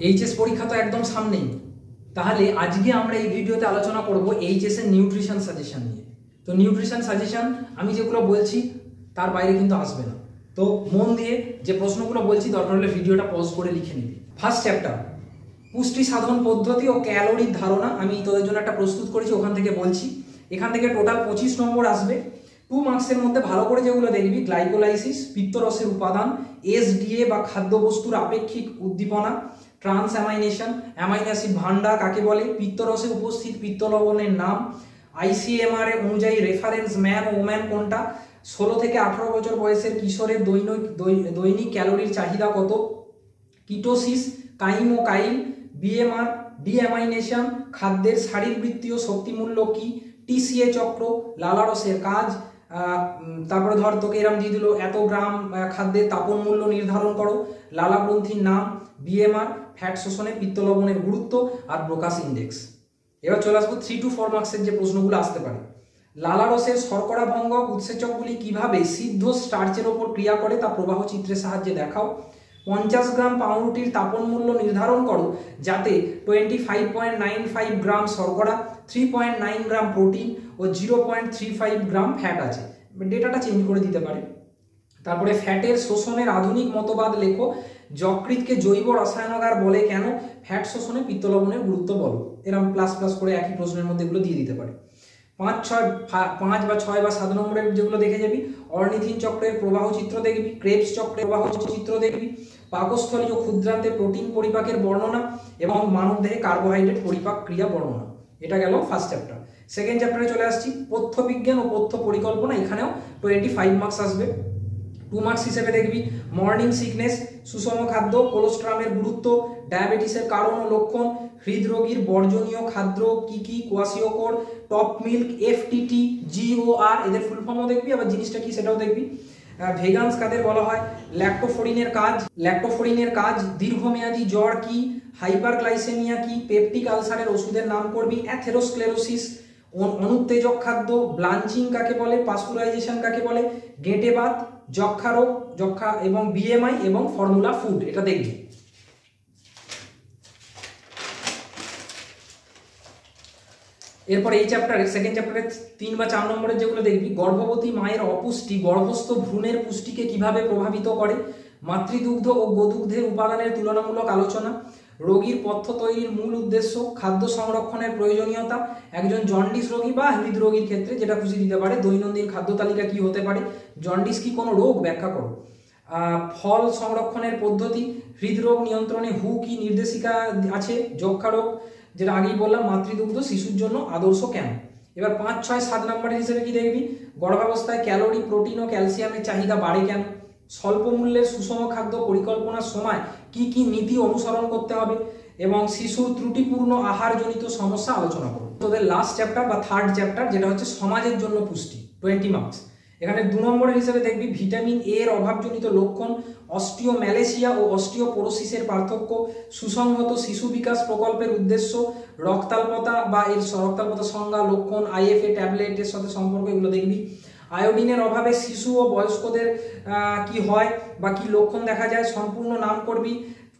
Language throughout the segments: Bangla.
এইচএস পরীক্ষা তো একদম সামনেই, তাহলে আজকে আমরা এই ভিডিওতে আলোচনা করব এইচএস এর নিউট্রিশন সাজেশন নিয়ে। তো নিউট্রিশন সাজেশন আমি যেগুলো বলছি তার বাইরে কিন্তু আসবে না, তো মন দিয়ে যে প্রশ্নগুলো বলছি দরকার হলে ভিডিওটা পজ করে লিখে নিবি। ফার্স্ট চ্যাপ্টার পুষ্টি সাধন পদ্ধতি ও ক্যালোরির ধারণা, আমি তোদের জন্য একটা প্রস্তুত করেছি, ওখান থেকে বলছি। এখান থেকে টোটাল 25 নম্বর আসবে। 2 মার্কসের মধ্যে ভালো করে যেগুলো দেখবি, গ্লাইকোলাইসিস, পিত্তরসের উপাদান, এসডিএ বা খাদ্যবস্তুর আপেক্ষিক উদ্দীপনা, ট্রান্স অ্যামাইনেশন, অ্যামাইনো অ্যাসিড ভান্ডার কাকে বলে, পিত্তরসে উপস্থিত পিত্ত লবণের নাম, আইসিএমআর অনুযায়ী রেফারেন্স ম্যান ও ওম্যান কোনটা, 16 থেকে 18 বছর বয়সের কিশোরের দৈনিক ক্যালোরির চাহিদা কত, কিটোসিস, কাইমোকাইল, বিএমআর, ডিঅ্যামাইনেশন, খাদ্যের শারীরবৃত্তীয় শক্তিমূল্য কি, টিসিএ চক্র, লালারসের কাজ, তারপরে ধর তোকে এরম দিয়ে দিল এত গ্রাম খাদ্যের তাপন মূল্য নির্ধারণ করো, লালা গ্রন্থির নাম, বিএমআর, ফ্যাট শোষণে পিত্ত লবণের গুরুত্ব আর ব্রোকাস ইন্ডেক্স। এবার চলে আসবো 3 to 4 মার্কসের যে প্রশ্নগুলো আসতে পারে। লালারসের শর্করা ভঙ্গক উৎসেচকগুলি কিভাবে সিদ্ধ স্টার্চের ওপর ক্রিয়া করে তা প্রবাহ চিত্রের সাহায্যে দেখাও। 50 গ্রাম পাউরুটির তাপন মূল্য নির্ধারণ করো যাতে 25.95 গ্রাম শর্করা, 3.9 গ্রাম প্রোটিন ও 0.35 গ্রাম ফ্যাট আছে। ডেটাটা চেঞ্জ করে দিতে পারে। তারপরে ফ্যাটের শোষণের আধুনিক মতবাদ লেখো। যকৃৎকে জৈব রসায়নাগার বলে কেন, ফ্যাট শোষণে পিত্তলবণের গুরুত্ব বলো। এরকম প্লাস প্লাস করে একই প্রশ্নের মধ্যে এগুলো দিয়ে দিতে পারে। 5 বা 6 বা 7 নম্বরের যেগুলো দেখে যাবি, অর্নিথিন চক্রের প্রবাহ চিত্র দেখবি, ক্রেবস চক্রের প্রবাহ চিত্র দেখবি, পাকস্থলীয় ক্ষুদ্রান্তে প্রোটিন পরিপাকের বর্ণনা এবং মানবদেহে কার্বোহাইড্রেট পরিপাক ক্রিয়া বর্ণনা। এটা গেল ফার্স্ট চ্যাপ্টার। সেকেন্ড চ্যাপ্টারে চলে আসছি, পথ্য বিজ্ঞান ও পথ্য পরিকল্পনা। এখানেও 25 মার্কস আসবে। 2 মার্কস হিসেবে দেখবি মর্নিং সিকনেস, সুষম খাদ্য, কোলেস্টেরলের গুরুত্ব, ডায়াবেটিসের কারণ ও লক্ষণ, হৃদরোগীর বর্জনীয় খাদ্য কি কি, কোয়াশিওকর, টপ মিল্ক, এফটিটি, জিওআর, এদের ফুল ফর্মও দেখবি, আবার জিনিসটা কি সেটাও দেখবি। ভেগানস কাদের বলা হয়, ল্যাক্টোফোরিনের কাজ, দীর্ঘমেয়াদী জ্বর কি, হাইপারগ্লাইসেমিয়া কি, পেপটিক আলসারের ওষুধের নাম করবি, অ্যাথেরোস্ক্লেরোসিস, অনুত্তেজক খাদ্য, ব্লাঞ্চিং কাকে বলে, পাস্টুরাইজেশন কাকে বলে, গেঁটেবাত, যক্ষা রোগ, যক্ষা এবং বিএমআই এবং ফর্মুলা ফুড, এটা দেখবি। এরপর এই চ্যাপ্টারে সেকেন্ড চ্যাপ্টারে 3 বা 4 নম্বরের যেগুলো দেখবি, গর্ভবতী মায়ের অপুষ্টি গর্ভস্থ ভ্রূণের পুষ্টিকে কিভাবে প্রভাবিত করে, মাতৃদুগ্ধ ও গোদুগ্ধের উপাদানের তুলনামূলক আলোচনা, রোগীর পথ্য তৈরির মূল উদ্দেশ্য, খাদ্য সংরক্ষণের প্রয়োজনীয়তা, একজন জন্ডিস রোগী বা হৃদরোগীর ক্ষেত্রে যেটা খুশি দিতে পারে, দৈনন্দিন খাদ্য তালিকা কি হতে পারে, জন্ডিস কি কোনো রোগ ব্যাখ্যা করো, ফল সংরক্ষণের পদ্ধতি, হৃদরোগ নিয়ন্ত্রণে হু কি নির্দেশিকা আছে, যক্ষা রোগ যেটা আগেই বললাম, মাতৃদুগ্ধ শিশুর জন্য আদর্শ কেন। এবার 5, 6, 7 নম্বরের হিসেবে কি দেখবি, গর্ভাবস্থায় ক্যালোরি, প্রোটিন ও ক্যালসিয়ামের চাহিদা বাড়ে কেন, স্বল্প মূল্যের সুষম খাদ্য পরিকল্পনার সময় কি কি নীতি অনুসরণ করতে হবে এবং শিশুর ত্রুটিপূর্ণ আহারজনিত সমস্যা আলোচনা করব। তোদের লাস্ট চ্যাপ্টার বা থার্ড চ্যাপ্টার যেটা হচ্ছে সমাজের জন্য পুষ্টি, 20 মার্কস। এখানে 2 নম্বরের হিসেবে দেখবি ভিটামিন এ এর অভাবজনিত লক্ষণ, অস্টিওম্যালেশিয়া ও অস্টিওপোরোসিসের পার্থক্য, সুসংহত শিশু বিকাশ প্রকল্পের উদ্দেশ্য, রক্তাল্পতা বা এর রক্তাল্পতা সংজ্ঞা, লক্ষণ, আইএফএ ট্যাবলেটের সাথে সম্পর্ক, এগুলো দেখবি। আয়োডিনের অভাবে শিশু ও বয়স্কদের কি হয় বা কি লক্ষণ দেখা যায়, সম্পূর্ণ নাম করবি,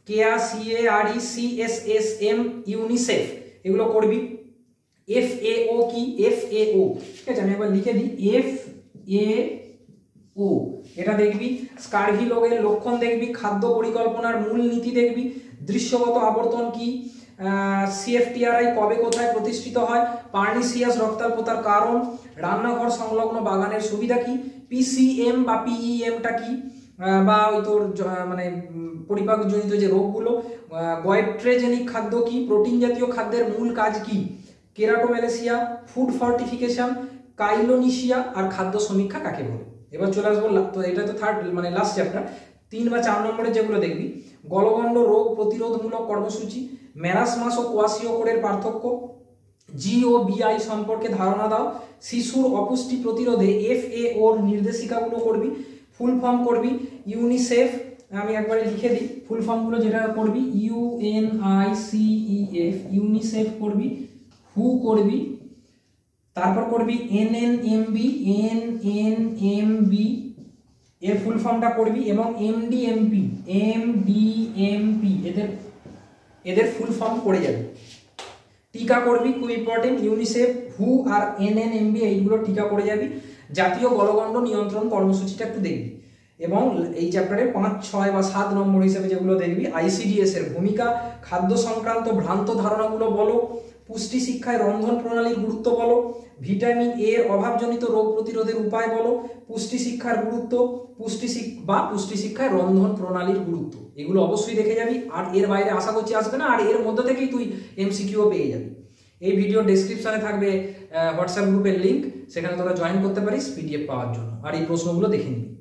কেয়া, সিএআরই, সিএসএসএম, ইউনিসেফ, এগুলো করবি। এফএও কি, এফএও, ঠিক আছে, আমি একবার লিখে দিই, এফএও, এটা দেখবি। স্কারভি রোগের লক্ষণ দেখবি, খাদ্য পরিকল্পনার মূল নীতি দেখবি, দৃশ্যগত আবর্তন কি, সিএফটিআরআই কবে কোথায় প্রতিষ্ঠিত হয়, পার্নিসিয়াস রক্তাল্পতার কারণ, রান্নাঘর সংলগ্ন বাগানের সুবিধা কি, পিসিএম বা পিইএমটা কি, বা ওই তোর মানে পরিপাকজনিত যে রোগগুলো, গয়েট্রেজেনিক খাদ্য কি, প্রোটিন জাতীয় খাদ্যের মূল কাজ কি, কেরাটোম্যালেসিয়া, ফুড ফর্টিফিকেশন, কাইলোনিশিয়া আর খাদ্য সমীক্ষা কাকে বলে। এবার চলে আসবো, তো এটা তো থার্ড মানে লাস্ট চ্যাপ্টার। 3 বা 4 নম্বরে যেগুলো দেখবি, গলগণ্ড রোগ প্রতিরোধমূলক কর্মসূচি, ম্যারাসমাস ও কোয়াশিওকোরের পার্থক্য, জিওবিআই সম্পর্কে ধারণা দাও, শিশুর অপুষ্টি প্রতিরোধে এফএওর নির্দেশিকাগুলো করবি, ফুল ফর্ম করবি, ইউনিসেফ, আমি একবারে লিখে দিই ফুল ফর্মগুলো, যেটা করবি ইউএনআইসিইএফ, ইউনিসেফ করবি, হু করবি, তারপর করবি এনএনএমবি, এনএনএমবি এর ফুল ফর্মটা করবি, এবং এমডিএমপি, এমডিএমপি এদের এদের ফুল ফর্ম করে যাবি। টিকা করবি, খুব ইম্পর্টেন্ট, ইউনিসেফ, হু আর NNMB এইগুলো টিকা করে যাবি। জাতীয় গলগণ্ড নিয়ন্ত্রণ কর্মসূচিটা একটু দেখবি, এবং এই চ্যাপ্টারে 5, 6 বা 7 নম্বর হিসেবে যেগুলো দেখবি, ICDS এর ভূমিকা, খাদ্য সংক্রান্ত ভ্রান্ত ধারণাগুলো বলো, পুষ্টি শিক্ষায় রন্ধন প্রণালীর গুরুত্ব বলো, ভিটামিন এ এর অভাবজনিত রোগ প্রতিরোধের উপায় বলো, পুষ্টি শিক্ষার গুরুত্ব, পুষ্টি শিক্ষায় রন্ধন প্রণালীর গুরুত্ব, এগুলো অবশ্যই দেখে যাবি। আর এর বাইরে আশা করছি আসবে না, আর এর মধ্যে থেকেই তুই MCQ পেয়ে যাবি। এই ভিডিও ডেসক্রিপশনে থাকবে হোয়াটসঅ্যাপ গ্রুপের লিঙ্ক, সেখানে তোরা জয়েন করতে পারিস PDF পাওয়ার জন্য, আর এই প্রশ্নগুলো দেখে নিবি।